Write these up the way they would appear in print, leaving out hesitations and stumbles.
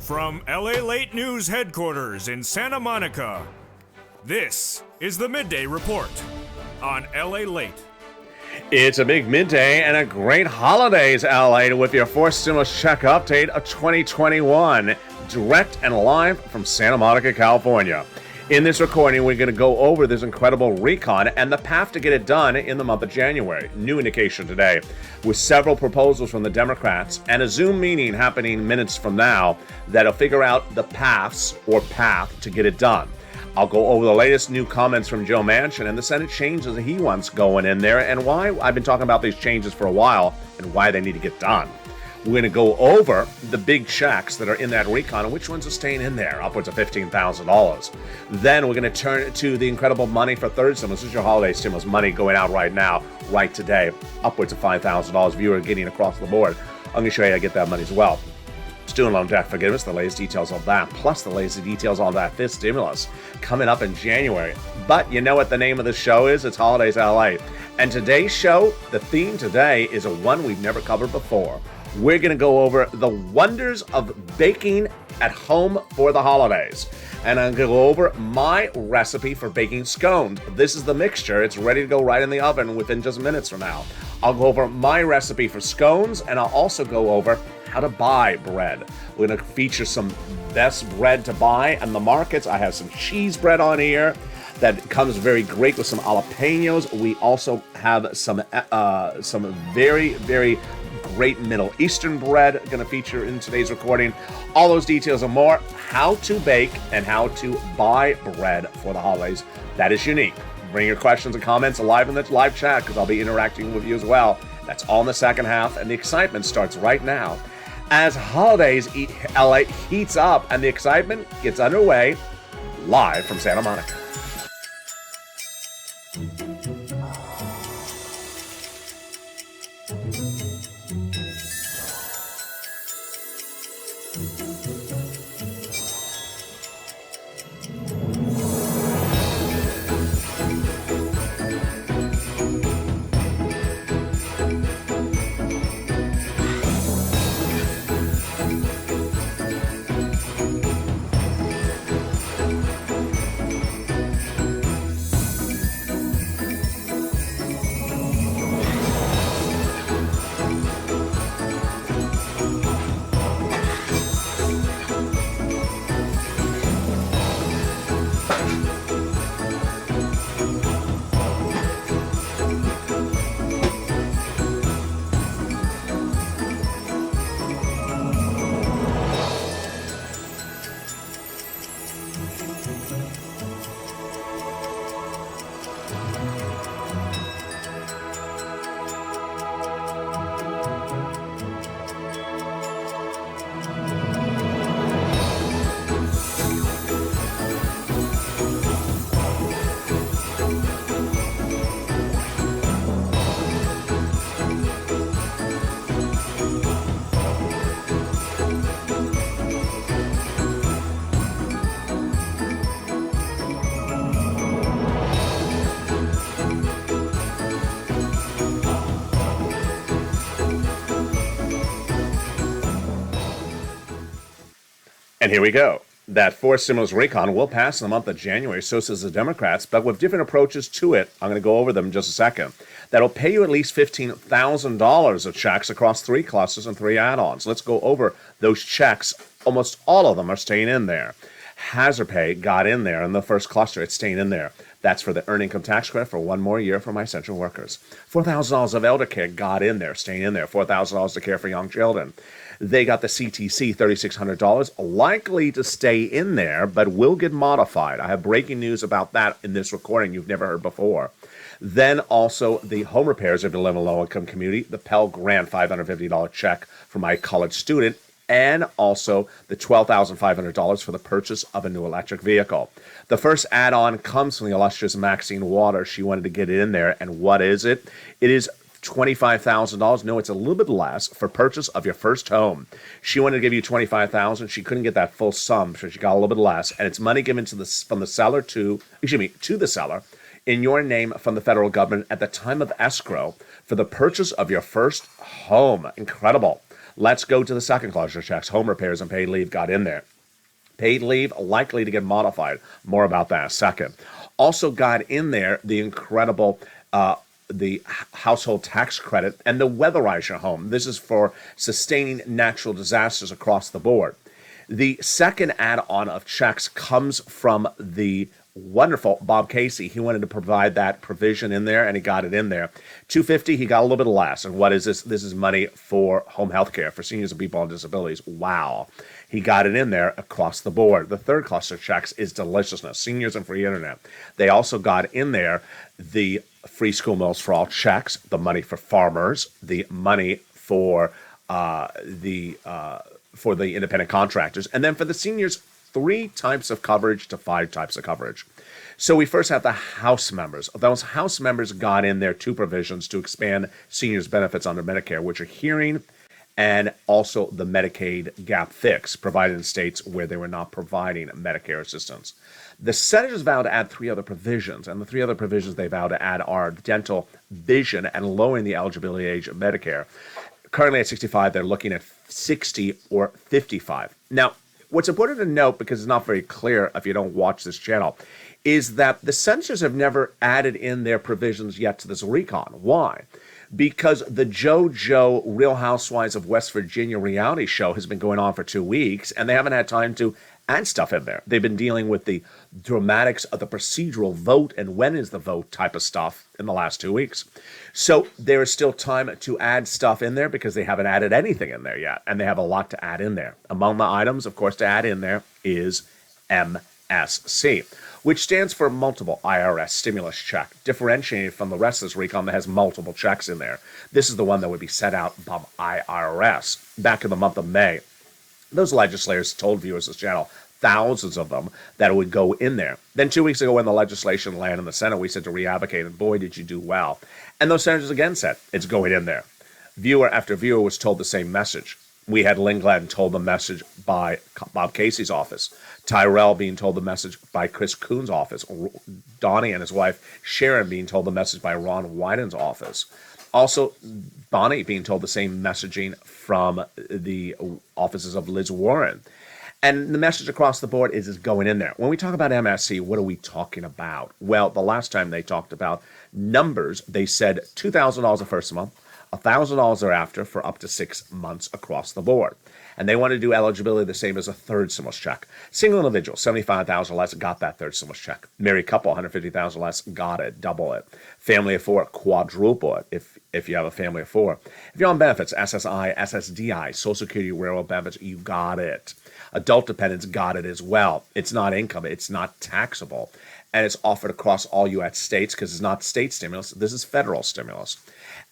From LALATE News headquarters in Santa Monica, this is the Midday Report on LALATE. It's a big midday and a great holidays, LA, with your fourth stimulus check update of 2021, direct and live from Santa Monica, California. In this recording, we're going to go over this incredible recon and the path to get it done in the month of January. New indication today, with several proposals from the Democrats and a Zoom meeting happening minutes from now that'll figure out the path to get it done. I'll go over the latest new comments from Joe Manchin and the Senate changes that he wants going in there and why I've been talking about these changes for a while and why they need to get done. We're going to go over the big checks that are in that recon and which ones are staying in there, upwards of $15,000. Then we're going to turn to the incredible money for third stimulus. This is your holiday stimulus money going out right now, right today, upwards of $5,000 viewer getting across the board. I'm going to show you how to get that money as well. Student loan debt forgiveness, the latest details on that, plus the latest details on that fifth stimulus coming up in January. But you know what the name of the show is? It's Holidays LA. And today's show, the theme today is a one we've never covered before. We're going to go over the wonders of baking at home for the holidays. And I'm going to go over my recipe for baking scones. This is the mixture. It's ready to go right in the oven within just minutes from now. I'll go over my recipe for scones, and I'll also go over how to buy bread. We're going to feature some best bread to buy in the markets. I have some cheese bread on here that comes very great with some jalapenos. We also have some very, very great Middle Eastern bread going to feature in today's recording. All those details and more, how to bake and how to buy bread for the holidays. That is unique. Bring your questions and comments live in the live chat because I'll be interacting with you as well. That's all in the second half, and the excitement starts right now as holidays LA heats up and the excitement gets underway live from Santa Monica. And here we go. That fourth stimulus recon will pass in the month of January, so says the Democrats, but with different approaches to it. I'm going to go over them in just a second. That'll pay you at least $15,000 of checks across 3 clusters and 3 add-ons. Let's go over those checks. Almost all of them are staying in there. Hazard pay got in there in the first cluster. It's staying in there. That's for the earned income tax credit for 1 more year for my essential workers. $4,000 of elder care got in there, staying in there. $4,000 to care for young children. They got the CTC, $3,600, likely to stay in there, but will get modified. I have breaking news about that in this recording you've never heard before. Then also the home repairs of the low-income community, the Pell Grant $550 check for my college student, and also the $12,500 for the purchase of a new electric vehicle. The first add-on comes from the illustrious Maxine Waters. She wanted to get it in there, and what is it? It is $25,000. No, it's a little bit less for purchase of your first home. She wanted to give you $25,000. She couldn't get that full sum, so she got a little bit less. And it's money given to from the seller to the seller in your name from the federal government at the time of escrow for the purchase of your first home. Incredible. Let's go to the second clause of checks. Home repairs and paid leave got in there. Paid leave likely to get modified. More about that in a second. Also got in there the incredible the household tax credit and the weatherize your home. This is for sustaining natural disasters across the board. The second add-on of checks comes from the wonderful Bob Casey. He wanted to provide that provision in there, and he got it in there. $250, he got a little bit less. And what is this? This is money for home health care for seniors and people on disabilities. Wow. He got it in there across the board. The third cluster of checks is deliciousness, seniors and free internet. They also got in there the free school meals for all checks, the money for farmers, the money for the independent contractors, and then for the seniors, 3 types of coverage to 5 types of coverage. So we first have the House members. Those House members got in there 2 provisions to expand seniors' benefits under Medicare, which are hearing and also the Medicaid gap fix provided in states where they were not providing Medicare assistance. The senators vowed to add 3 other provisions, and the 3 other provisions they vowed to add are dental, vision, and lowering the eligibility age of Medicare. Currently at 65, they're looking at 60 or 55. Now, what's important to note, because it's not very clear if you don't watch this channel, is that the senators have never added in their provisions yet to this recon. Why? Because the JoJo Real Housewives of West Virginia reality show has been going on for 2 weeks, and they haven't had time to add stuff in there. They've been dealing with the dramatics of the procedural vote and when is the vote type of stuff in the last 2 weeks. So there is still time to add stuff in there because they haven't added anything in there yet, and they have a lot to add in there. Among the items, of course, to add in there is MSC, which stands for multiple IRS stimulus check, differentiated from the rest of this recon that has multiple checks in there. This is the one that would be set out by IRS back in the month of May. Those legislators told viewers of this channel, thousands of them, that it would go in there. Then 2 weeks ago when the legislation landed in the Senate, we said to re-advocate, and boy, did you do well. And those senators again said, it's going in there. Viewer after viewer was told the same message. We had Lynn Glenn told the message by Bob Casey's office. Tyrell being told the message by Chris Coon's office. Donnie and his wife Sharon being told the message by Ron Wyden's office. Also, Bonnie being told the same messaging from the offices of Liz Warren. And the message across the board is going in there. When we talk about MSC, what are we talking about? Well, the last time they talked about numbers, they said $2,000 the first month, $1,000 thereafter for up to 6 months across the board. And they want to do eligibility the same as a third stimulus check. Single individual, $75,000 less, got that third stimulus check. Married couple, $150,000 less, got it, double it. Family of 4, quadruple it if you have a family of 4. If you're on benefits, SSI, SSDI, Social Security, railroad benefits, you got it. Adult dependents got it as well. It's not income, it's not taxable. And it's offered across all U.S. states because it's not state stimulus, this is federal stimulus.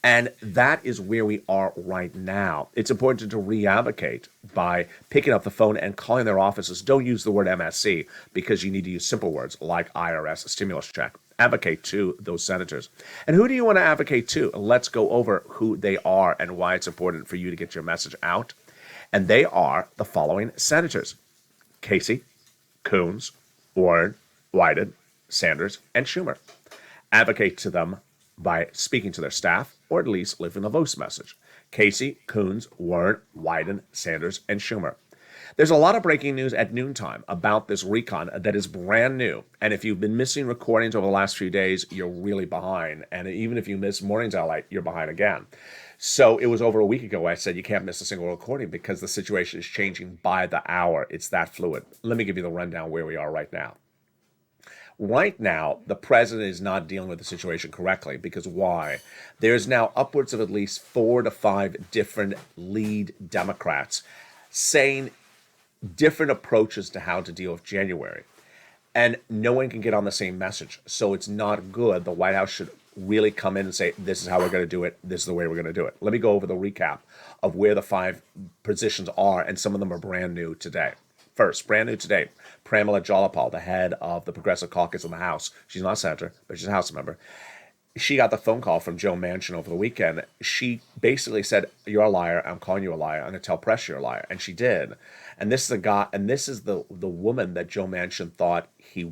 And that is where we are right now. It's important to re-advocate by picking up the phone and calling their offices. Don't use the word MSC because you need to use simple words like IRS, stimulus check. Advocate to those senators. And who do you want to advocate to? Let's go over who they are and why it's important for you to get your message out. And they are the following senators: Casey, Coons, Warren, Wyden, Sanders, and Schumer. Advocate to them by speaking to their staff, or at least leaving a voice message. Casey, Coons, Warren, Wyden, Sanders, and Schumer. There's a lot of breaking news at noontime about this recon that is brand new. And if you've been missing recordings over the last few days, you're really behind. And even if you miss mornings LALATE, you're behind again. So it was over a week ago I said you can't miss a single recording because the situation is changing by the hour. It's that fluid. Let me give you the rundown where we are right now. Right now, the president is not dealing with the situation correctly because why? There's now upwards of at least 4 to 5 different lead Democrats saying different approaches to how to deal with January. And no one can get on the same message. So it's not good. The White House should really come in and say, this is how we're going to do it. This is the way we're going to do it. Let me go over the recap of where the 5 positions are, and some of them are brand new today. First, brand new today, Pramila Jayapal, the head of the Progressive Caucus in the House. She's not a senator, but she's a House member. She got the phone call from Joe Manchin over the weekend. She basically said, "You're a liar. I'm calling you a liar. I'm going to tell press you're a liar." And she did. And this is the guy, and this is the woman that Joe Manchin thought she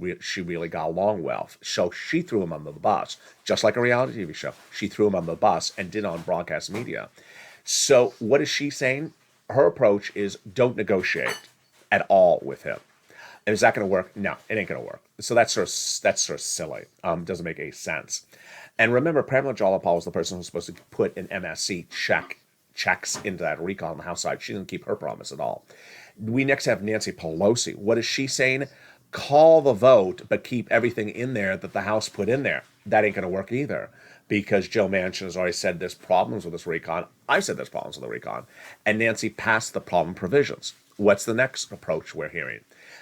really got along with. So she threw him under the bus, just like a reality TV show. She threw him under the bus and did it on broadcast media. So what is she saying? her approach is don't negotiate at all with him. And is that going to work? No, it ain't going to work. So that's sort of silly. Doesn't make any sense. And remember, Pramila Jayapal was the person who's supposed to put an MSC checks into that recon on the House side. She didn't keep her promise at all. We next have Nancy Pelosi. What is she saying? Call the vote, but keep everything in there that the House put in there. That ain't going to work either, because Joe Manchin has already said there's problems with this recon. I've said there's problems with the recon. And Nancy passed the problem provisions. What's the next approach we're hearing?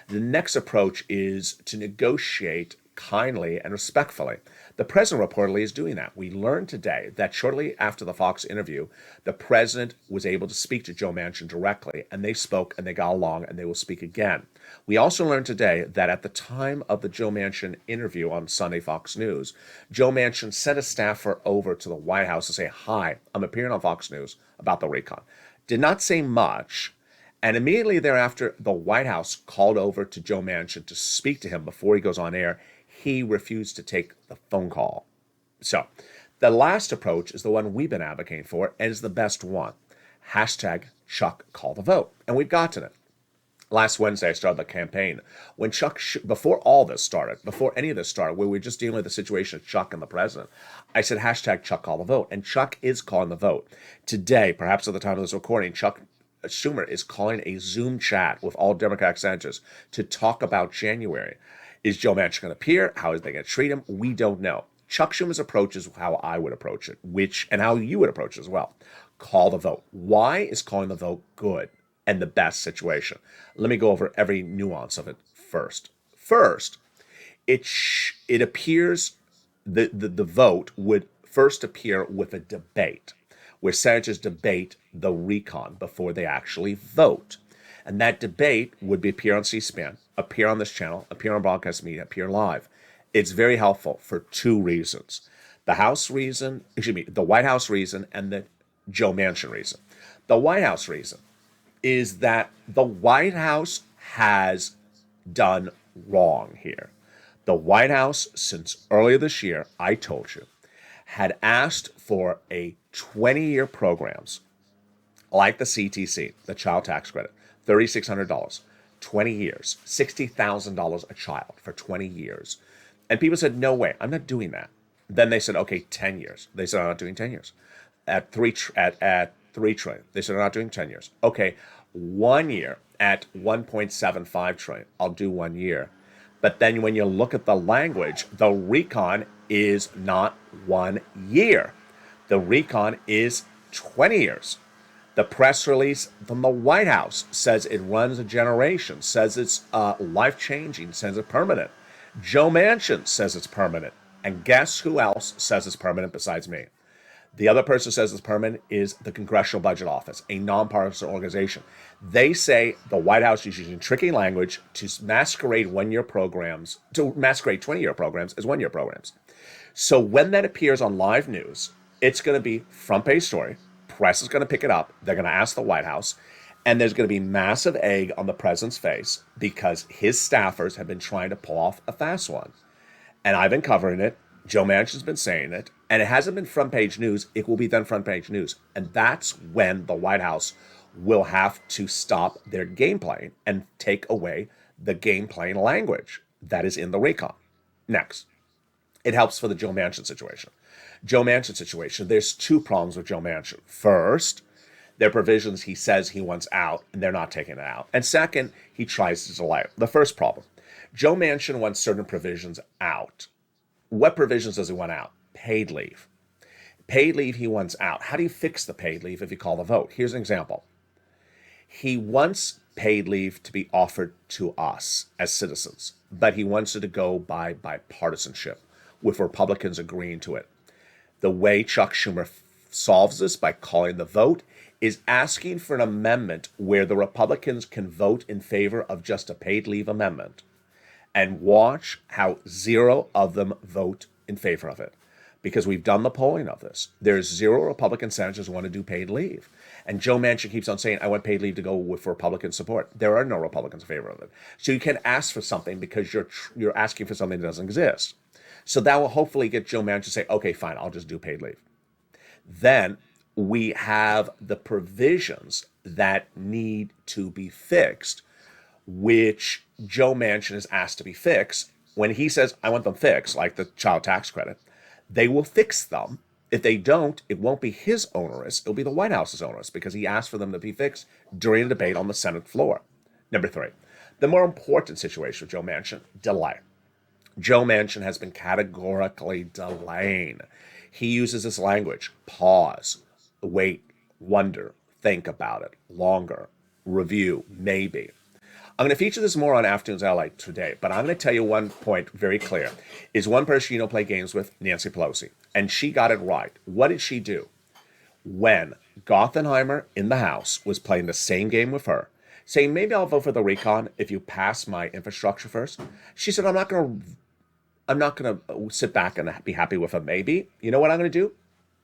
The next approach is to negotiate kindly and respectfully. The president reportedly is doing that. We learned today that shortly after the Fox interview, the president was able to speak to Joe Manchin directly, and they spoke and they got along, and they will speak again. We also learned today that at the time of the Joe Manchin interview on Sunday Fox News, Joe Manchin sent a staffer over to the White House to say, "Hi, I'm appearing on Fox News about the recon." Did not say much. And immediately thereafter, the White House called over to Joe Manchin to speak to him before he goes on air. He refused to take the phone call. So the last approach is the one we've been advocating for and is the best one. Hashtag Chuck call the vote. And we've gotten it. Last Wednesday, I started the campaign. When Chuck, before all this started, before any of this started, where we were just dealing with the situation of Chuck and the president, I said, hashtag Chuck call the vote. And Chuck is calling the vote. Today, perhaps at the time of this recording, Chuck Schumer is calling a Zoom chat with all Democratic senators to talk about January. Is Joe Manchin going to appear? How is they going to treat him? We don't know. Chuck Schumer's approach is how I would approach it, and how you would approach it as well. Call the vote. Why is calling the vote good and the best situation? Let me go over every nuance of it first. First, it appears the vote would first appear with a debate, where senators debate the recon before they actually vote. And that debate would appear on C-SPAN, appear on this channel, appear on broadcast media, appear live. It's very helpful for two reasons. The White House reason and the Joe Manchin reason. The White House reason is that the White House has done wrong here. The White House, since earlier this year, I told you, had asked for a 20-year programs like the CTC, the child tax credit, $3,600, 20 years, $60,000 a child for 20 years. And people said, no way, I'm not doing that. Then they said, okay, 10 years. They said, I'm not doing 10 years. At 3 trillion, they said, I'm not doing 10 years. Okay, 1 year at 1.75 trillion, I'll do 1 year. But then when you look at the language, the recon is not 1 year. The recon is 20 years. The press release from the White House says it runs a generation, says it's life-changing, says it's permanent. Joe Manchin says it's permanent. And guess who else says it's permanent besides me? The other person who says it's permanent is the Congressional Budget Office, a nonpartisan organization. They say the White House is using tricky language to masquerade 1-year programs, to masquerade 20-year programs as 1-year programs. So when that appears on live news, it's going to be front page story. Press is going to pick it up. They're going to ask the White House. And there's going to be massive egg on the president's face because his staffers have been trying to pull off a fast one. And I've been covering it. Joe Manchin's been saying it. And it hasn't been front page news. It will be then front page news. And that's when the White House will have to stop their game playing and take away the game playing language that is in the recon. Next, it helps for the Joe Manchin situation. Joe Manchin situation, there's two problems with Joe Manchin. First, there are provisions he says he wants out, and they're not taking it out. And second, he tries to delay it. The first problem, Joe Manchin wants certain provisions out. What provisions does he want out? Paid leave. Paid leave he wants out. How do you fix the paid leave if you call the vote? Here's an example. He wants paid leave to be offered to us as citizens, but he wants it to go by bipartisanship, with Republicans agreeing to it. The way Chuck Schumer solves this by calling the vote is asking for an amendment where the Republicans can vote in favor of just a paid leave amendment, and watch how 0 of them vote in favor of it. Because we've done the polling of this. There's 0 Republican senators who want to do paid leave. And Joe Manchin keeps on saying, I want paid leave to go with Republican support. There are no Republicans in favor of it. So you can ask for something because you're asking for something that doesn't exist. So that will hopefully get Joe Manchin to say, okay, fine, I'll just do paid leave. Then we have the provisions that need to be fixed, which Joe Manchin is asked to be fixed. When he says, I want them fixed, like the child tax credit, they will fix them. If they don't, it won't be his onerous. It'll be the White House's onerous because he asked for them to be fixed during a debate on the Senate floor. Number 3, the more important situation with Joe Manchin, delay. Joe Manchin has been categorically delaying. He uses this language: pause, wait, wonder, think about it, longer, review, maybe. I'm going to feature this more on Afternoons LA today, but I'm going to tell you one point very clear. Is one person you don't play games with, Nancy Pelosi, and she got it right. What did she do? When Gothenheimer in the House was playing the same game with her, saying, maybe I'll vote for the recon if you pass my infrastructure first, she said, I'm not going to sit back and be happy with a maybe. You know what I'm going to do?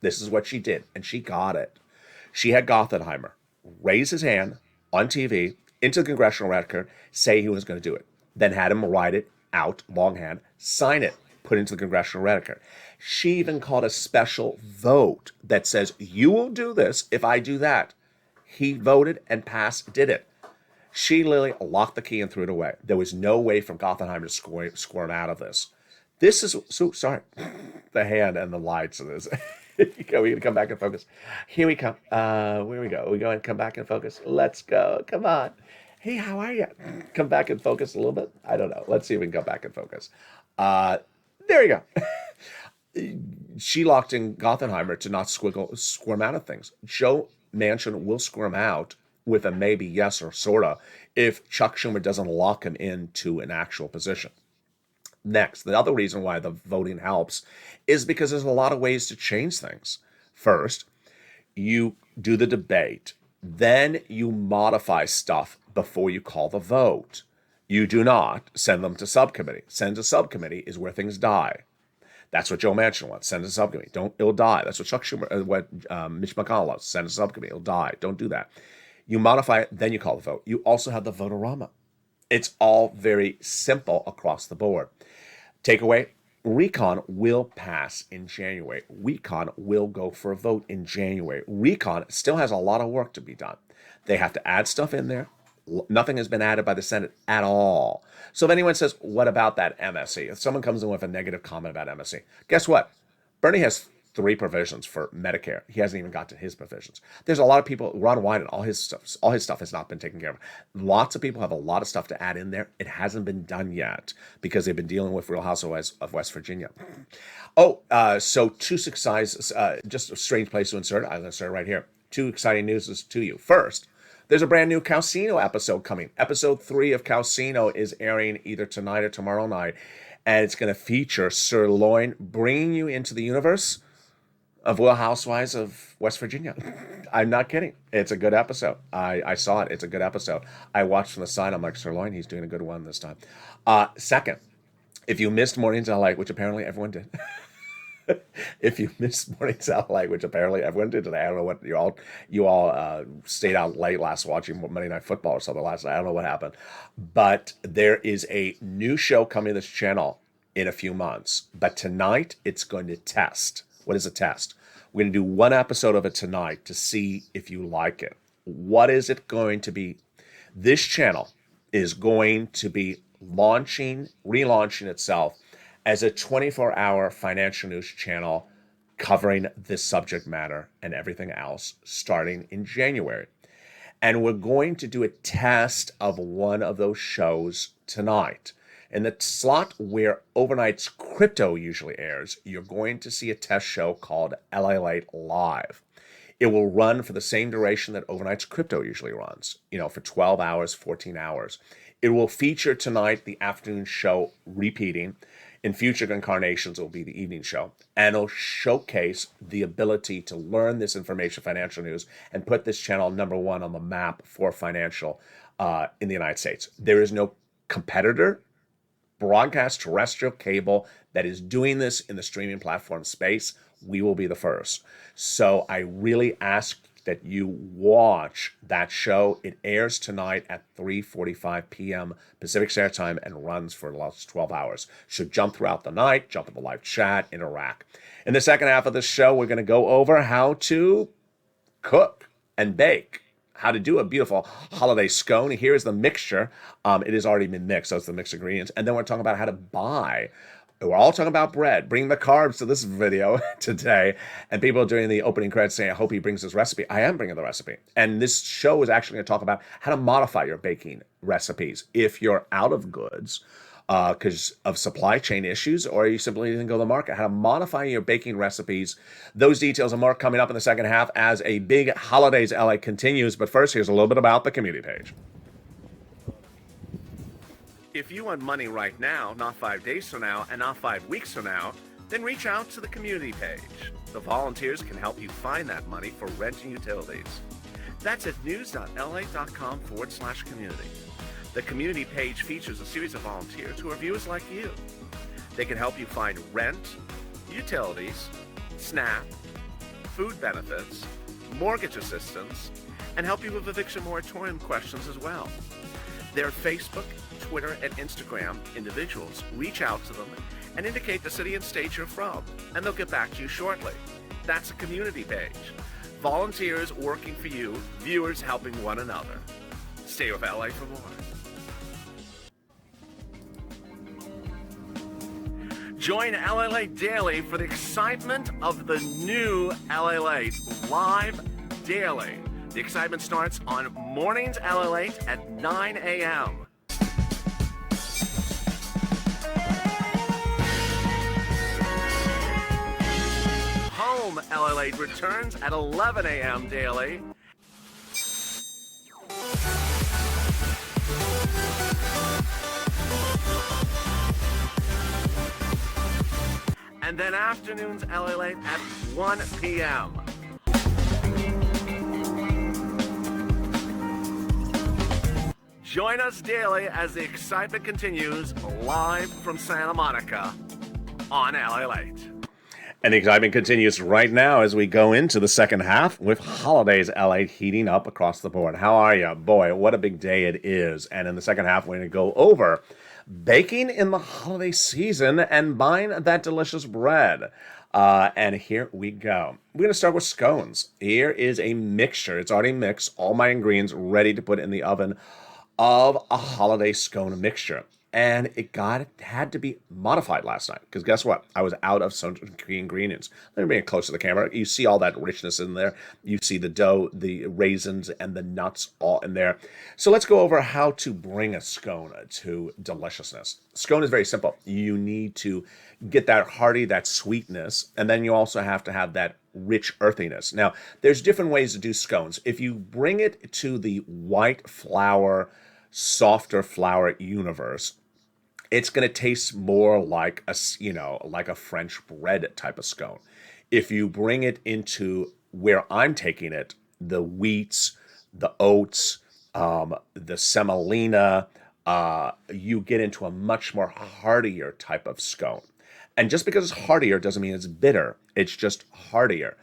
This is what she did, and she got it. She had Gothenheimer raise his hand on TV into the congressional record, say he was going to do it, then had him write it out, longhand, sign it, put it into the congressional record. She even called a special vote that says, you will do this if I do that. He voted and passed, did it. She literally locked the key and threw it away. There was no way from Gothenheimer to squirm out of this. This is, so sorry, the hand and the lights of this. We're going to come back and focus. Here we come. Where we go? We go and come back and focus. Let's go. Come on. Hey, how are you? Come back and focus a little bit. I don't know. Let's see if we can come back and focus. There you go. She locked in Gothenheimer to not squirm out of things. Joe Manchin will squirm out with a maybe yes or sorta if Chuck Schumer doesn't lock him into an actual position. Next, the other reason why the voting helps is because there's a lot of ways to change things. First, you do the debate, then you modify stuff before you call the vote. You do not send them to subcommittee. Send to subcommittee is where things die. That's what Joe Manchin wants. Send to subcommittee. It'll die. That's what Chuck Schumer, what Mitch McConnell wants. Send to subcommittee. It'll die. Don't do that. You modify it, then you call the vote. You also have the vote-a-rama. It's all very simple across the board. Takeaway, recon will pass in January. Recon will go for a vote in January. Recon still has a lot of work to be done. They have to add stuff in there. Nothing has been added by the Senate at all. So if anyone says, what about that MSC? If someone comes in with a negative comment about MSC, guess what? Bernie has 3 provisions for Medicare. He hasn't even got to his provisions. There's a lot of people, Ron Wyden, all his stuff has not been taken care of. Lots of people have a lot of stuff to add in there. It hasn't been done yet because they've been dealing with Real Housewives of West Virginia. So 2 exciting, just a strange place to insert. I'm going to insert right here. 2 exciting news to you. First, there's a brand new Calcino episode coming. Episode 3 of Calcino is airing either tonight or tomorrow night, and it's going to feature Sirloin bringing you into the universe of Real Housewives of West Virginia. I'm not kidding. It's a good episode. I saw it. It's a good episode. I watched from the side. I'm like, Sirloin, he's doing a good one this time. Second, if you missed Mornings LA, which apparently everyone did. If you missed Mornings LA, which apparently everyone did today, I don't know what you all stayed out late last watching Monday Night Football or something last night. I don't know what happened. But there is a new show coming to this channel in a few months. But tonight, it's going to test. What is a test? We're going to do 1 episode of it tonight to see if you like it. What is it going to be? This channel is going to be relaunching itself as a 24-hour financial news channel covering this subject matter and everything else starting in January. And we're going to do a test of one of those shows tonight. In the slot where Overnight's Crypto usually airs, you're going to see a test show called LALATE Live. It will run for the same duration that Overnight's Crypto usually runs, for 12 hours, 14 hours. It will feature tonight the afternoon show repeating. In future incarnations, it will be the evening show. And it'll showcase the ability to learn this information, financial news, and put this channel #1 on the map for financial in the United States. There is no competitor broadcast terrestrial cable that is doing this in the streaming platform space. We will be the first. So I really ask that you watch that show. It airs tonight at 3:45 p.m. Pacific Standard Time and runs for the last 12 hours. So jump throughout the night, jump in the live chat, interact. In the second half of the show, we're going to go over how to cook and bake. how to do a beautiful holiday scone. Here is the mixture. It has already been mixed, so it's the mixed ingredients. And then we're talking about how to buy. We're all talking about bread. Bring the carbs to this video today. And people are doing the opening credits saying, I hope he brings his recipe. I am bringing the recipe. And this show is actually going to talk about how to modify your baking recipes if you're out of goods because of supply chain issues, or you simply didn't go to the market. How to modify your baking recipes. Those details and more coming up in the second half as a big holidays LA continues. But first, here's a little bit about the community page. If you want money right now, not 5 days from now, and not 5 weeks from now, then reach out to the community page. The volunteers can help you find that money for rent and utilities. That's at news.la.com/community. The community page features a series of volunteers who are viewers like you. They can help you find rent, utilities, SNAP, food benefits, mortgage assistance, and help you with eviction moratorium questions as well. Their Facebook, Twitter, and Instagram individuals reach out to them and indicate the city and state you're from, and they'll get back to you shortly. That's a community page. Volunteers working for you, viewers helping one another. Stay with LA for more. Join LALATE Daily for the excitement of the new LALATE live daily. The excitement starts on mornings LALATE at 9 a.m. Home LALATE returns at 11 a.m. daily. And then afternoons LALATE at 1 p.m. Join us daily as the excitement continues live from Santa Monica on LALATE. And the excitement continues right now as we go into the second half with holidays LA heating up across the board. How are you? Boy, what a big day it is. And in the second half, we're going to go over baking in the holiday season and buying that delicious bread. And here we go. We're going to start with scones. Here is a mixture. It's already mixed. All my ingredients ready to put in the oven of a holiday scone mixture. And it had to be modified last night because guess what? I was out of some key ingredients. Let me bring it close to the camera. You see all that richness in there. You see the dough, the raisins, and the nuts all in there. So let's go over how to bring a scone to deliciousness. Scone is very simple. You need to get that hearty, that sweetness, and then you also have to have that rich earthiness. Now, there's different ways to do scones. If you bring it to the white flour, softer flour universe, it's going to taste more like a French bread type of scone. If you bring it into where I'm taking it, the wheats, the oats, the semolina, you get into a much more heartier type of scone. And just because it's heartier doesn't mean it's bitter. It's just heartier.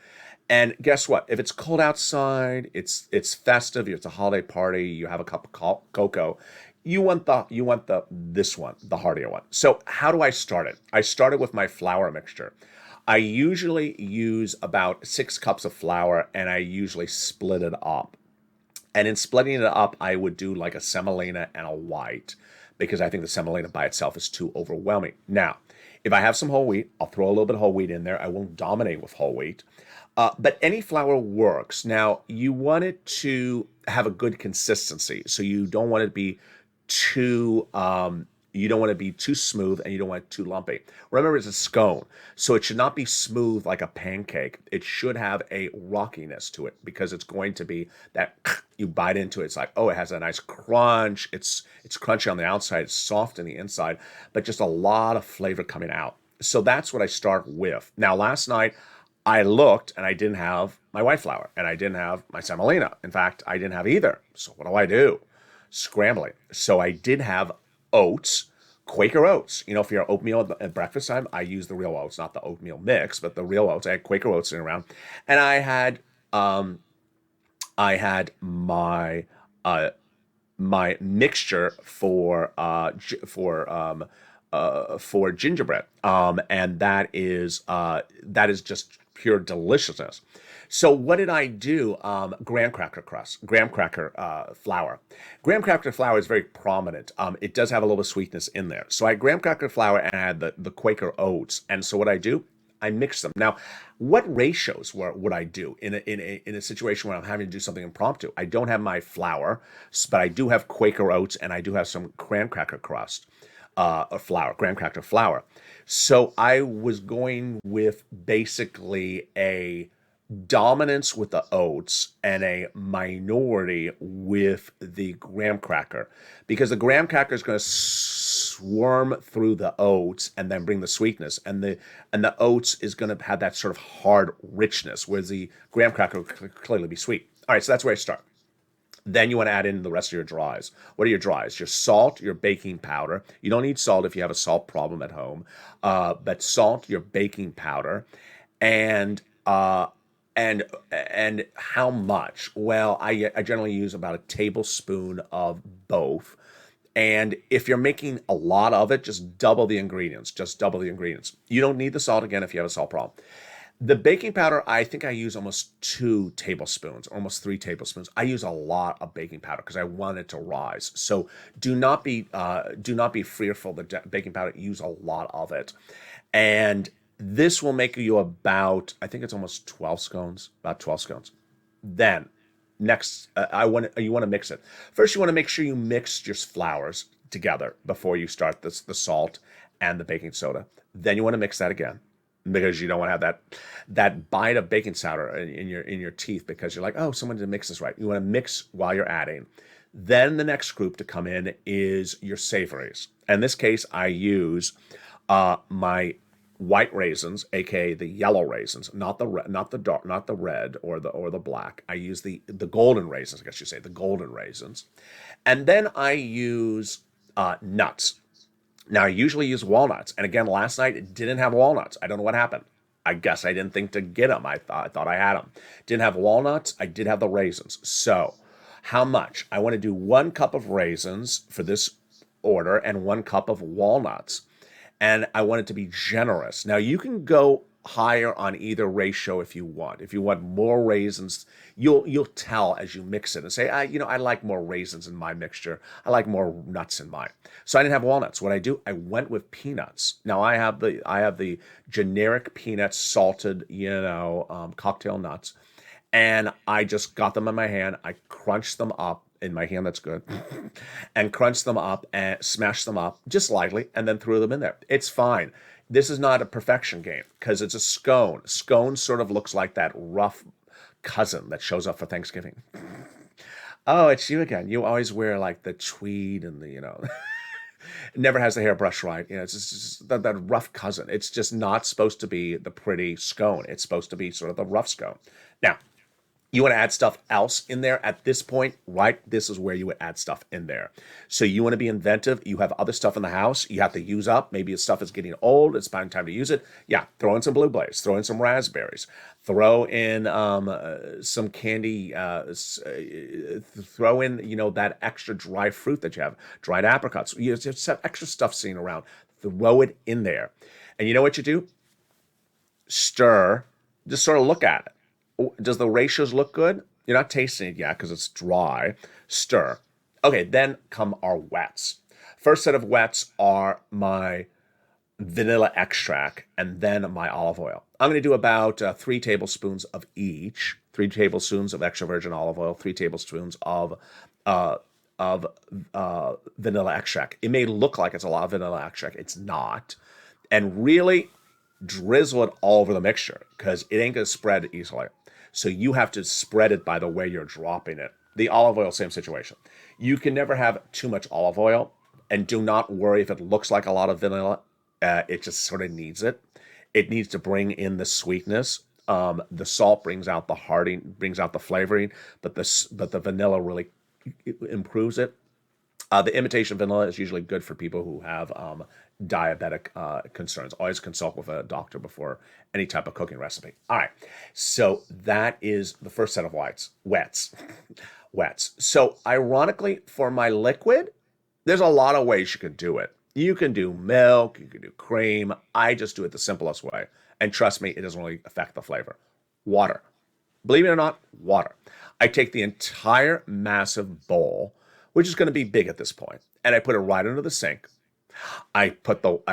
And guess what? If it's cold outside, it's festive, it's a holiday party, you have a cup of cocoa, you want this one, the heartier one. So how do I start it? I started with my flour mixture. I usually use about 6 cups of flour and I usually split it up. And in splitting it up, I would do like a semolina and a white because I think the semolina by itself is too overwhelming. Now, if I have some whole wheat, I'll throw a little bit of whole wheat in there. I won't dominate with whole wheat. But any flour works. Now, you want it to have a good consistency. So you don't want it to be too smooth and you don't want it too lumpy. Remember, it's a scone, so it should not be smooth like a pancake. It should have a rockiness to it because it's going to be that you bite into it. It's like, oh, it has a nice crunch. It's crunchy on the outside, it's soft on the inside, but just a lot of flavor coming out. So that's what I start with. Now, last night I looked and I didn't have my white flour and I didn't have my semolina. In fact, I didn't have either. So what do? Scrambling. So I did have oats, Quaker oats. You know, for your oatmeal at breakfast time, I use the real oats, not the oatmeal mix, but the real oats. I had Quaker oats sitting around, and I had my mixture for gingerbread, and that is just pure deliciousness. So what did I do? Graham cracker crust, graham cracker flour. Graham cracker flour is very prominent. It does have a little bit of sweetness in there. So I had graham cracker flour and I had the Quaker oats. And so what I do, I mix them. Now, what ratios would I do in a situation where I'm having to do something impromptu? I don't have my flour, but I do have Quaker oats and I do have some graham cracker crust, or flour, graham cracker flour. So I was going with basically a dominance with the oats and a minority with the graham cracker, because the graham cracker is going to swarm through the oats and then bring the sweetness, and the oats is going to have that sort of hard richness, whereas the graham cracker will clearly be sweet. All right, so that's where I start. Then you want to add in the rest of your dries. What are your dries? Your salt, your baking powder. You don't need salt if you have a salt problem at home, but salt, your baking powder, and and how much? Well, I generally use about a tablespoon of both. And if you're making a lot of it, just double the ingredients. Just double the ingredients. You don't need the salt again if you have a salt problem. The baking powder, I think I use almost 2 tablespoons, almost 3 tablespoons. I use a lot of baking powder because I want it to rise. So do not be fearful that baking powder. Use a lot of it, and this will make you about, I think it's almost 12 scones, about 12 scones. Then next, you want to mix it. First, you want to make sure you mix your flours together before you start the salt and the baking soda. Then you want to mix that again, because you don't want to have that bite of baking soda in your teeth, because you're like, oh, someone didn't mix this right. You want to mix while you're adding. Then the next group to come in is your savories. In this case, I use my white raisins, aka the yellow raisins, not the red or the black. I use the golden raisins, I guess you say, the golden raisins. And then I use nuts. Now, I usually use walnuts. And again, last night it didn't have walnuts. I don't know what happened. I guess I didn't think to get them. I thought I had them. Didn't have walnuts. I did have the raisins. So how much? I want to do 1 cup of raisins for this order and 1 cup of walnuts. And I want it to be generous. Now, you can go higher on either ratio if you want. If you want more raisins, you'll tell as you mix it and say, I like more raisins in my mixture. I like more nuts in mine. So I didn't have walnuts. What I do, I went with peanuts. Now I have the generic peanuts, salted, cocktail nuts, and I just got them in my hand. I crunched them up. In my hand, that's good. And crunch them up and smash them up just lightly and then threw them in there. It's fine. This is not a perfection game because it's a scone. Scone sort of looks like that rough cousin that shows up for Thanksgiving. Oh, it's you again. You always wear like the tweed and the. Never has the hair brushed right. It's just that rough cousin. It's just not supposed to be the pretty scone. It's supposed to be sort of the rough scone. Now, you want to add stuff else in there at this point, right? This is where you would add stuff in there. So you want to be inventive. You have other stuff in the house you have to use up. Maybe your stuff is getting old. It's time to use it. Yeah, throw in some blueberries. Throw in some raspberries. Throw in some candy. Throw in, that extra dry fruit that you have. Dried apricots. You just have extra stuff sitting around. Throw it in there. And you know what you do? Stir. Just sort of look at it. Does the ratios look good? You're not tasting it yet because it's dry. Stir. Okay, then come our wets. First set of wets are my vanilla extract and then my olive oil. I'm going to do about 3 tablespoons of each. 3 tablespoons of extra virgin olive oil. 3 tablespoons of vanilla extract. It may look like it's a lot of vanilla extract. It's not. And really drizzle it all over the mixture because it ain't going to spread easily. So you have to spread it by the way you're dropping it. The olive oil, same situation. You can never have too much olive oil, and do not worry if it looks like a lot of vanilla. It just sort of needs it. It needs to bring in the sweetness. The salt brings out the hearting, brings out the flavoring, but the vanilla really improves it. The imitation vanilla is usually good for people who have diabetic concerns. Always consult with a doctor before any type of cooking recipe. All right, so that is the first set of wets. So ironically, for my liquid, there's a lot of ways you can do it. You can do milk, you can do cream. I just do it the simplest way. And trust me, it doesn't really affect the flavor. Water. Believe it or not, water. I take the entire massive bowl, which is going to be big at this point, and I put it right under the sink. I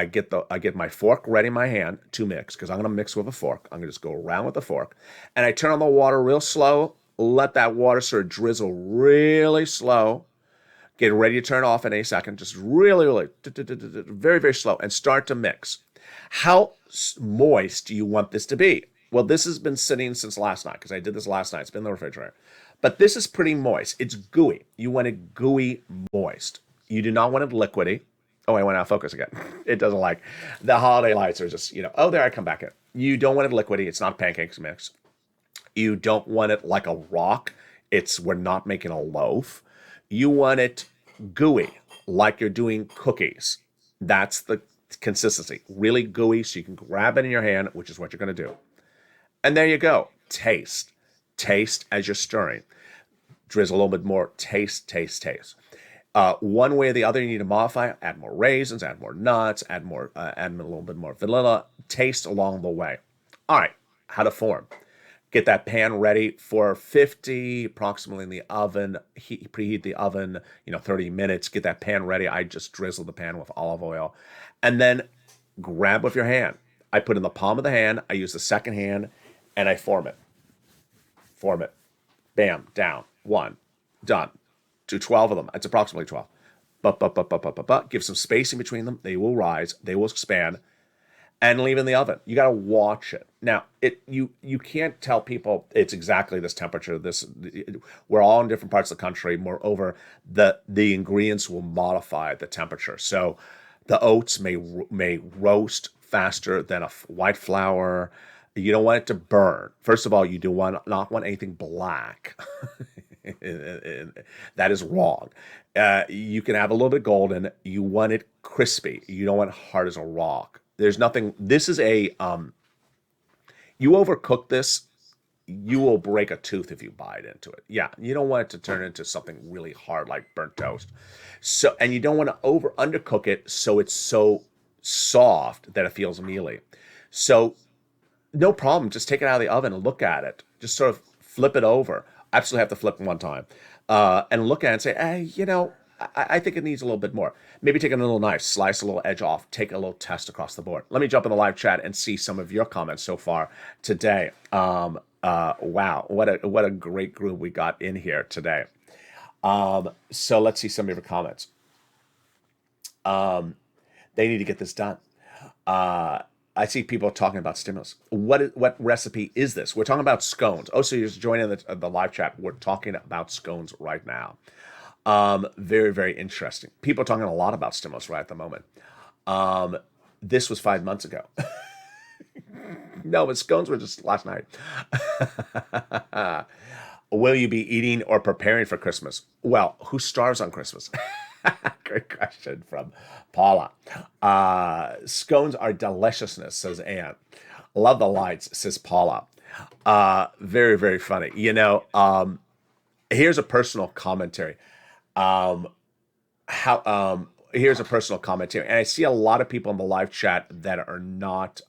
get my fork ready in my hand to mix, because I'm going to mix with a fork. I'm going to just go around with the fork, and I turn on the water real slow, let that water sort of drizzle really slow, get ready to turn off in a second, just really, very, very slow, and start to mix. How moist do you want this to be? Well, this has been sitting since last night, because I did this last night. It's been in the refrigerator. But this is pretty moist. It's gooey. You want it gooey, moist. You do not want it liquidy. Oh, I went out of focus again. It doesn't like. The holiday lights are just, oh, there I come back in. You don't want it liquidy. It's not pancakes mix. You don't want it like a rock. We're not making a loaf. You want it gooey, like you're doing cookies. That's the consistency. Really gooey, so you can grab it in your hand, which is what you're going to do. And there you go. Taste. Taste as you're stirring. Drizzle a little bit more. Taste. One way or the other, you need to modify. Add more raisins, add more nuts, add a little bit more vanilla. Taste along the way. All right, how to form. Get that pan ready for 50, approximately in the oven. Preheat the oven, 30 minutes. Get that pan ready. I just drizzle the pan with olive oil. And then grab with your hand. I put in the palm of the hand. I use the second hand, and I form it. Form it. Bam, down. 1, done. Do 12 of them. It's approximately 12. Give some spacing between them. They will rise. They will expand. And leave in the oven. You got to watch it. Now, you can't tell people it's exactly this temperature. We're all in different parts of the country. Moreover, the ingredients will modify the temperature. So the oats may roast faster than a white flour. You don't want it to burn. First of all, you do not want anything black. That is wrong. You can have a little bit golden. You want it crispy. You don't want it hard as a rock. There's nothing. This is you overcook this, you will break a tooth if you bite into it. Yeah, you don't want it to turn into something really hard like burnt toast. So, and you don't want to undercook it so it's so soft that it feels mealy. So, no problem. Just take it out of the oven and look at it. Just sort of flip it over. Absolutely have to flip it one time, and look at it and say, hey, I think it needs a little bit more. Maybe take a little knife, slice a little edge off, take a little test across the board. Let me jump in the live chat and see some of your comments so far today. Wow, what a great group we got in here today. So let's see some of your comments. They need to get this done. I see people talking about stimulus. What recipe is this? We're talking about scones. Oh, so you're just joining the live chat. We're talking about scones right now. Very, very interesting. People are talking a lot about stimulus right at the moment. This was 5 months ago. No, but scones were just last night. Will you be eating or preparing for Christmas? Well, who starves on Christmas? Great question from Paula. Scones are deliciousness, says Anne. Love the lights, says Paula. Very, very funny. Here's a personal commentary. Here's a personal commentary, and I see a lot of people in the live chat that are not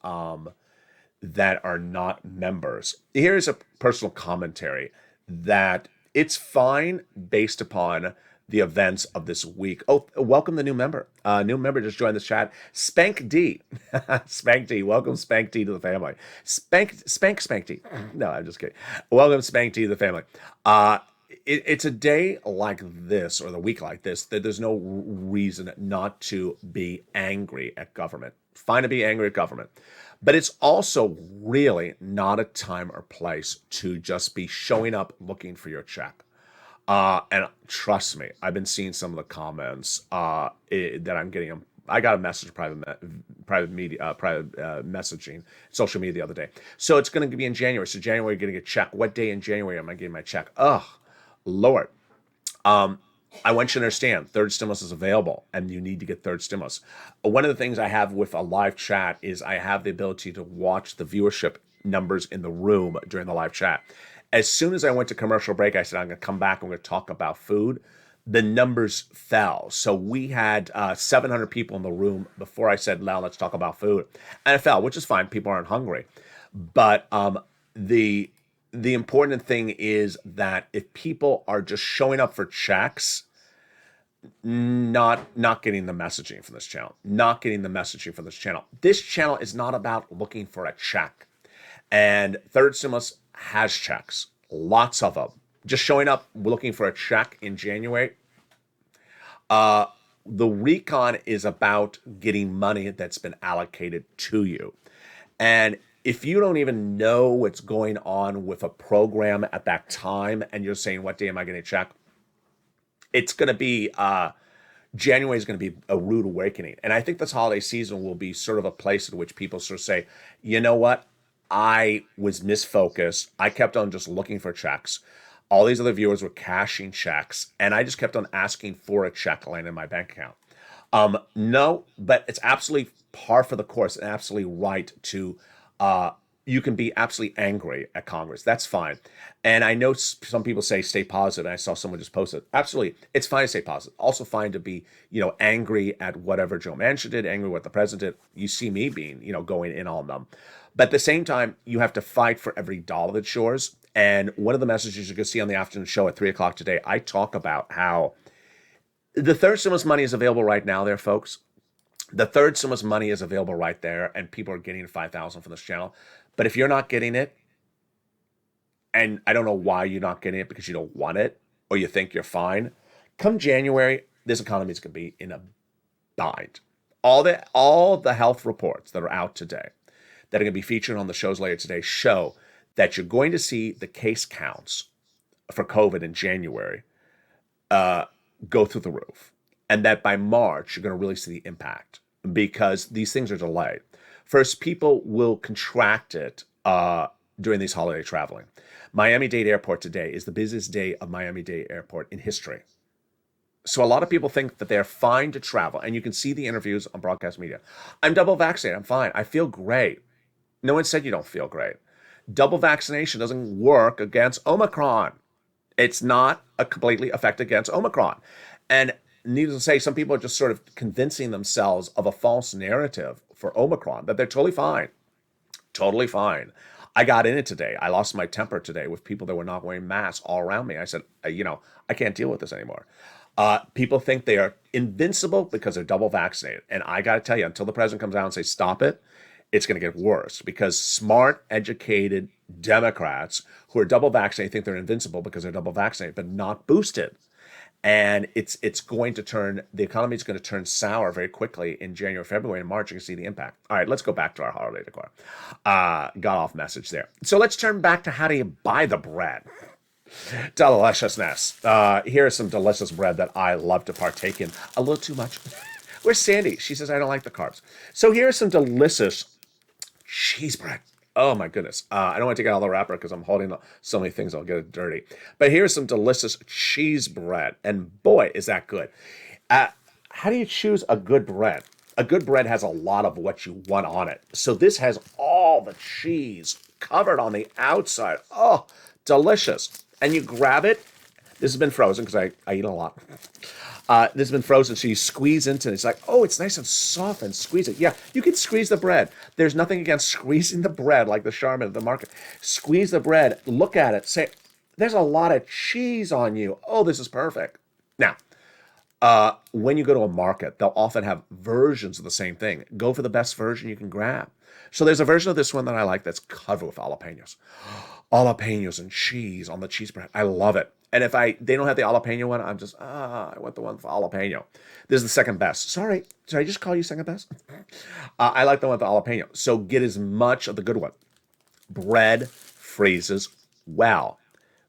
members. Here's a personal commentary that it's fine based upon the events of this week. Oh, welcome the new member. New member just joined the chat. Spank D. Spank D. Welcome Spank D to the family. Spank D. No, I'm just kidding. Welcome Spank D to the family. It's a day like this, or the week like this, that there's no reason not to be angry at government. Fine to be angry at government. But it's also really not a time or place to just be showing up looking for your check. And trust me, I've been seeing some of the comments that I'm getting. I got a message, private messaging, social media the other day. So it's going to be in January. So January, you're going to get a check. What day in January am I getting my check? Oh, Lord. I want you to understand, third stimulus is available, and you need to get third stimulus. One of the things I have with a live chat is I have the ability to watch the viewership numbers in the room during the live chat. As soon as I went to commercial break, I said, I'm going to come back and we're going to talk about food. The numbers fell. So we had 700 people in the room before I said, now let's talk about food. And it fell, which is fine. People aren't hungry. But the the important thing is that if people are just showing up for checks, not getting the messaging from this channel, not getting the messaging from this channel. This channel is not about looking for a check. And Third Stimulus has checks, lots of them. Just showing up looking for a check in January. The recon is about getting money that's been allocated to you. And if you don't even know what's going on with a program at that time and you're saying, what day am I getting a check? It's going to be, January is going to be a rude awakening. And I think this holiday season will be sort of a place in which people sort of say, you know what? I was misfocused. I kept on just looking for checks. All these other viewers were cashing checks, and I just kept on asking for a check line in my bank account. No, but it's absolutely par for the course and absolutely right to, you can be absolutely angry at Congress. That's fine. And I know some people say stay positive, and I saw someone just post it. Absolutely. It's fine to stay positive. Also fine to be, angry at whatever Joe Manchin did, angry at what the president did. You see me being, going in on them. But at the same time, you have to fight for every dollar that's yours. And one of the messages you can see on the afternoon show at 3 o'clock today, I talk about how the third stimulus money is available right now there, folks. The third stimulus money is available right there, and people are getting $5,000 from this channel. But if you're not getting it, and I don't know why you're not getting it because you don't want it or you think you're fine, come January, this economy is going to be in a bind. All the health reports that are out today that are going to be featured on the shows later today show that you're going to see the case counts for COVID in January go through the roof. And that by March, you're going to really see the impact because these things are delayed. First, people will contract it during these holiday traveling. Miami-Dade Airport today is the busiest day of Miami-Dade Airport in history. So a lot of people think that they're fine to travel. And you can see the interviews on broadcast media. I'm double vaccinated. I'm fine. I feel great. No one said you don't feel great. Double vaccination doesn't work against Omicron. It's not a completely effect against Omicron. And needless to say, some people are just sort of convincing themselves of a false narrative for Omicron, that they're totally fine. Totally fine. I got in it today. I lost my temper today with people that were not wearing masks all around me. I said, I can't deal with this anymore. People think they are invincible because they're double vaccinated. And I got to tell you, until the president comes out and says, stop it, it's going to get worse because smart, educated Democrats who are double vaccinated think they're invincible because they're double vaccinated, but not boosted. And it's going to turn, the economy is going to turn sour very quickly in January, February, and March. You can see the impact. All right, let's go back to our holiday decor. Got off message there. So let's turn back to how do you buy the bread. Deliciousness. Here is some delicious bread that I love to partake in. A little too much. Where's Sandy? She says, I don't like the carbs. So here's some delicious cheese bread. Oh my goodness. I don't want to take out all the wrapper because I'm holding so many things, I'll get it dirty. But here's some delicious cheese bread. And boy, is that good. How do you choose a good bread? A good bread has a lot of what you want on it. So this has all the cheese covered on the outside. Oh, delicious. And you grab it. This has been frozen because I eat a lot. This has been frozen, so you squeeze into it. It's like, oh, it's nice and soft and squeeze it. Yeah, you can squeeze the bread. There's nothing against squeezing the bread like the Charmin at the market. Squeeze the bread, look at it, say, there's a lot of cheese on you. Oh, this is perfect. Now, when you go to a market, they'll often have versions of the same thing. Go for the best version you can grab. So there's a version of this one that I like that's covered with jalapenos. Jalapenos and cheese on the cheese bread. I love it. And if they don't have the jalapeno one, I'm just, I want the one for jalapeno. This is the second best. Sorry, did I just call you second best? I like the one with the jalapeno. So get as much of the good one. Bread freezes well.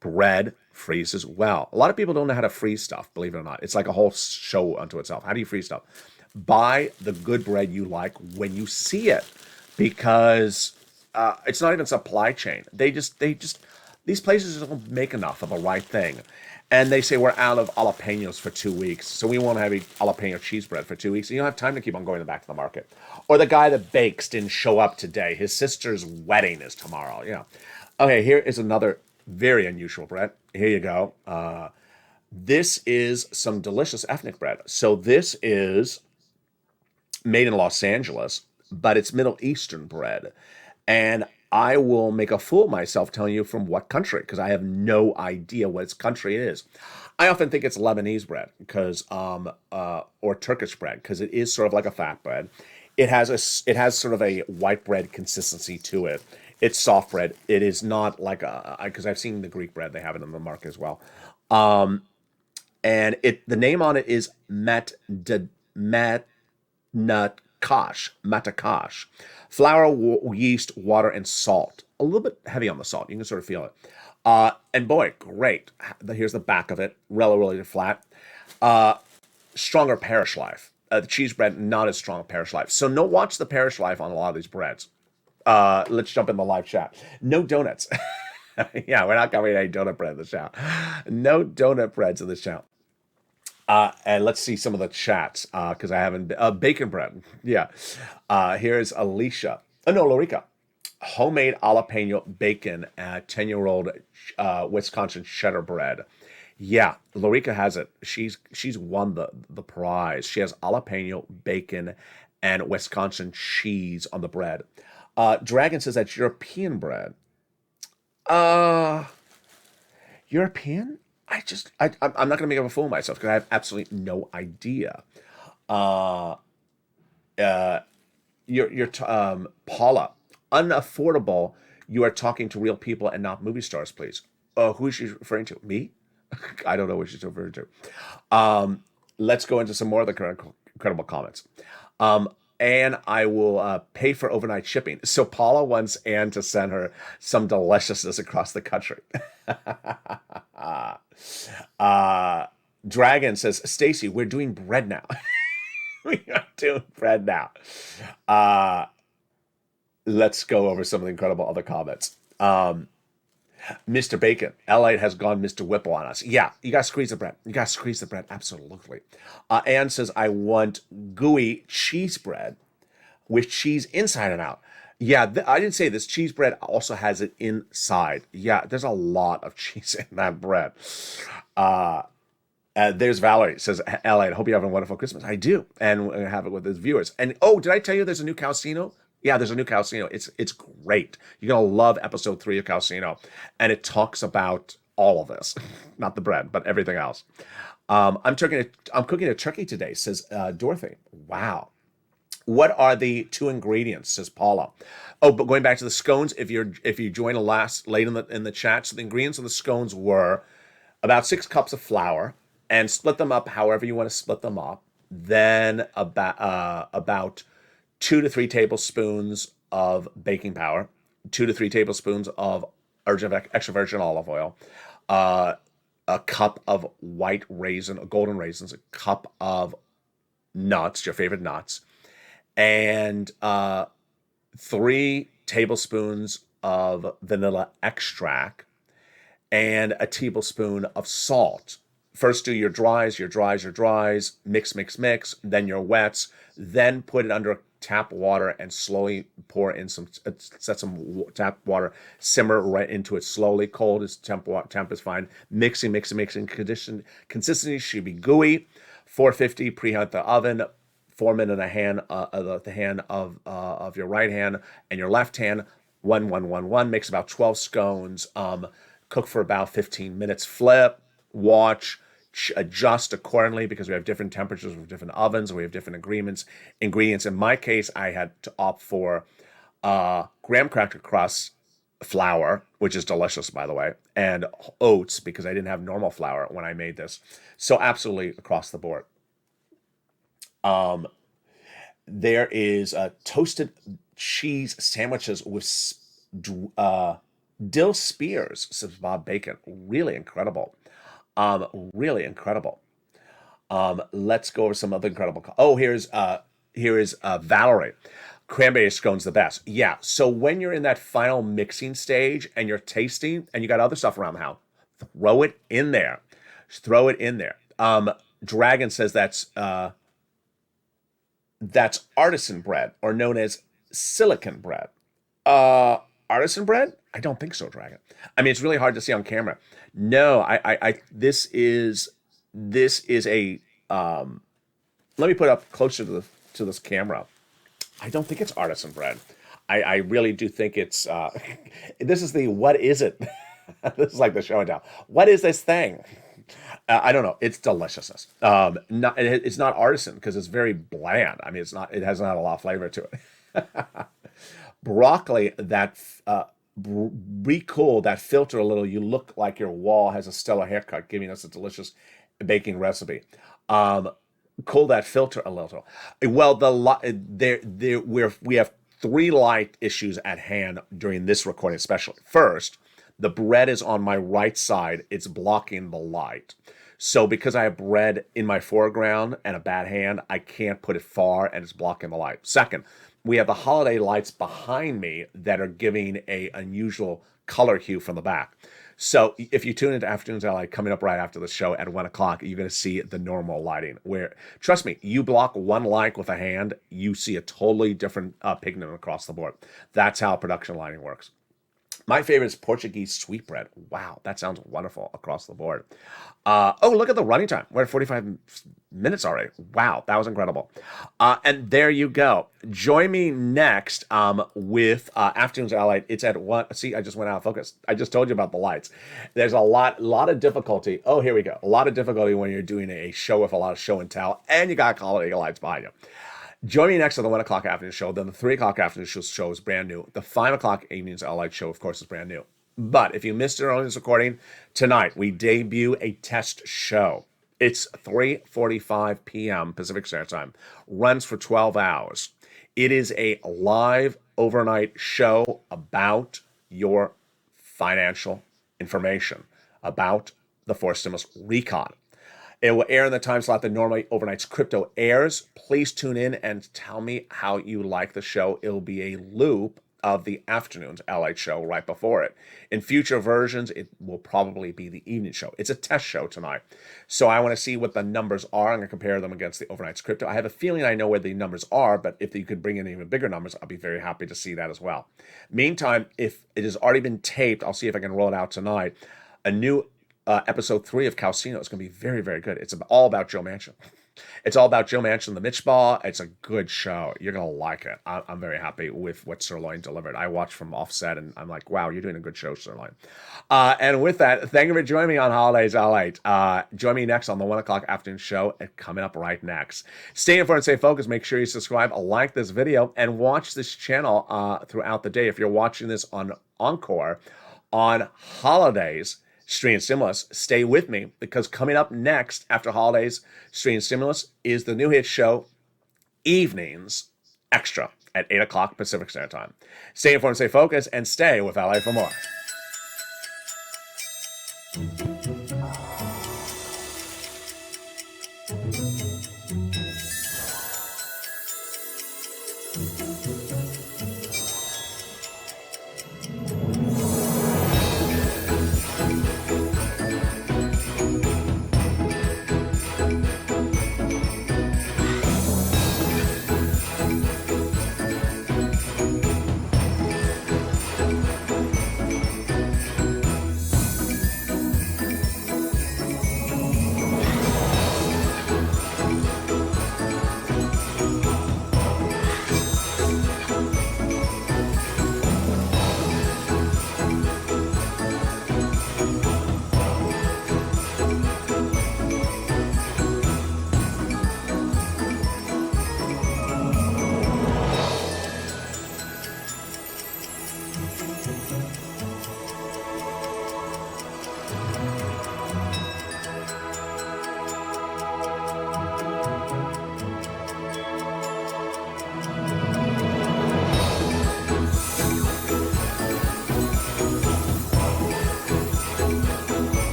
Bread freezes well. A lot of people don't know how to freeze stuff, believe it or not. It's like a whole show unto itself. How do you freeze stuff? Buy the good bread you like when you see it, because it's not even supply chain. They just these places don't make enough of the right thing. And they say we're out of jalapenos for 2 weeks, so we won't have jalapeno cheese bread for 2 weeks. And you don't have time to keep on going back to the market. Or the guy that bakes didn't show up today. His sister's wedding is tomorrow. Yeah. Okay, here is another very unusual bread. Here you go. This is some delicious ethnic bread. So this is made in Los Angeles, but it's Middle Eastern bread. And I will make a fool of myself telling you from what country, because I have no idea what its country is. I often think it's Lebanese bread because, or Turkish bread, because it is sort of like a fat bread. It has sort of a white bread consistency to it. It's soft bread. It is not like because I've seen the Greek bread. They have it in the market as well. And the name on it is matakash. Flour, yeast, water, and salt. A little bit heavy on the salt. You can sort of feel it. And boy, great. Here's the back of it. Really flat. Stronger parish life. The cheese bread, not as strong parish life. So watch the parish life on a lot of these breads. Let's jump in the live chat. No donuts. Yeah, we're not covering any donut bread in the chat. No donut breads in the chat. And let's see some of the chats because I haven't. Bacon bread. Yeah. Here's Alicia. Oh, no, Lorica. Homemade jalapeno bacon, 10-year-old Wisconsin cheddar bread. Yeah, Lorica has it. She's won the prize. She has jalapeno bacon and Wisconsin cheese on the bread. Dragon says that's European bread. European? I'm not going to make a fool of myself because I have absolutely no idea. Paula, unaffordable. You are talking to real people and not movie stars, please. Who is she referring to? Me? I don't know what she's referring to. Let's go into some more of the incredible comments. And I will pay for overnight shipping. So Paula wants Anne to send her some deliciousness across the country. Dragon says, Stacy, we're doing bread now. We are doing bread now. Let's go over some of the incredible other comments. Mr. Bacon, LA has gone Mr. Whipple on us. Yeah, you got to squeeze the bread. You got to squeeze the bread. Absolutely. Anne says, I want gooey cheese bread with cheese inside and out. Yeah, I didn't say this. Cheese bread also has it inside. Yeah, there's a lot of cheese in that bread. There's Valerie, says, LA, I hope you have a wonderful Christmas. I do, and we're going to have it with his viewers. And, did I tell you there's a new Calcino? Yeah, there's a new Calcino. It's great. You're going to love episode 3 of Calcino. And it talks about all of this. Not the bread, but everything else. I'm cooking a turkey today, says Dorothy. Wow. What are the 2 ingredients, says Paula. Oh, but going back to the scones, if you join late in the chat, so the ingredients of the scones were about 6 cups of flour, and split them up however you want to split them up. Then about 2 to 3 tablespoons of baking powder, 2 to 3 tablespoons of extra virgin olive oil, a cup of golden raisins, a cup of nuts, your favorite nuts, and 3 tablespoons of vanilla extract, and a tablespoon of salt. First do your dries, mix, then your wets, then put it under tap water and slowly pour in set some tap water, simmer right into it slowly. Cold is temp is fine. Mixing. Consistency should be gooey. 450, preheat the oven. 4 minutes the hand of your right hand and your left hand. 1. Makes about 12 scones. Cook for about 15 minutes. Flip, watch. Adjust accordingly because we have different temperatures with different ovens. We have different ingredients. In my case, I had to opt for graham cracker crust flour, which is delicious, by the way, and oats because I didn't have normal flour when I made this. So absolutely across the board. There is toasted cheese sandwiches with dill spears, says Bob Bacon. Really incredible. Really incredible. Let's go over some other incredible. Here is Valerie. Cranberry scone's the best. Yeah. So when you're in that final mixing stage and you're tasting and you got other stuff around the house, throw it in there. Just throw it in there. Dragon says that's artisan bread, or known as silicon bread. Artisan bread? I don't think so, Dragon. I mean, it's really hard to see on camera. No, this is a, let me put it up closer to this camera. I don't think it's artisan bread. I really do think it's, this is the what is it? This is like the show and tell. What is this thing? I don't know. It's deliciousness. It's not artisan because it's very bland. I mean, it's not. It has not a lot of flavor to it. Broccoli that recool that filter a little. You look like your wall has a stellar haircut, giving us a delicious baking recipe. Cool that filter a little. Well, we have three light issues at hand during this recording, especially. First, the bread is on my right side. It's blocking the light. So because I have bread in my foreground and a bad hand, I can't put it far and it's blocking the light. Second, we have the holiday lights behind me that are giving a unusual color hue from the back. So if you tune into Afternoons LA coming up right after the show at 1 o'clock, you're going to see the normal lighting where, trust me, you block one light with a hand, you see a totally different pigment across the board. That's how production lighting works. My favorite is Portuguese sweetbread. Wow, that sounds wonderful across the board. Oh, look at the running time. We're at 45 minutes already. Wow, that was incredible. And there you go. Join me next with Afternoons LA. It's at 1. See, I just went out of focus. I just told you about the lights. There's a lot of difficulty. Oh, here we go. A lot of difficulty when you're doing a show with a lot of show and tell, and you got holiday lights behind you. Join me next on the 1 o'clock afternoon show. Then the 3 o'clock afternoon show is brand new. The 5 o'clock evenings LA show, of course, is brand new. But if you missed it earlier in this recording, tonight we debut a test show. It's 3:45 p.m. Pacific Standard Time. Runs for 12 hours. It is a live overnight show about your financial information, about the forced stimulus recon. It will air in the time slot that normally Overnight's Crypto airs. Please tune in and tell me how you like the show. It'll be a loop of the Afternoons LA show right before it. In future versions, it will probably be the evening show. It's a test show tonight. So I want to see what the numbers are. I'm going to compare them against the Overnight's Crypto. I have a feeling I know where the numbers are, but if you could bring in even bigger numbers, I'll be very happy to see that as well. Meantime, if it has already been taped, I'll see if I can roll it out tonight. A new episode 3 of Calcino is going to be very, very good. It's all about Joe Manchin. It's all about Joe Manchin, the Mitch Ball. It's a good show. You're going to like it. I'm very happy with what Sirloin delivered. I watched from offset, and I'm like, wow, you're doing a good show, Sirloin. And with that, thank you for joining me on Holidays LA. Join me next on the 1 o'clock afternoon show, coming up right next. Stay informed and stay focused. Make sure you subscribe, like this video, and watch this channel throughout the day. If you're watching this on Encore, on holidays, Street and Stimulus, stay with me because coming up next after holidays, Street and Stimulus is the new hit show, Evenings Extra at 8 o'clock Pacific Standard Time. Stay informed, stay focused, and stay with LA for more.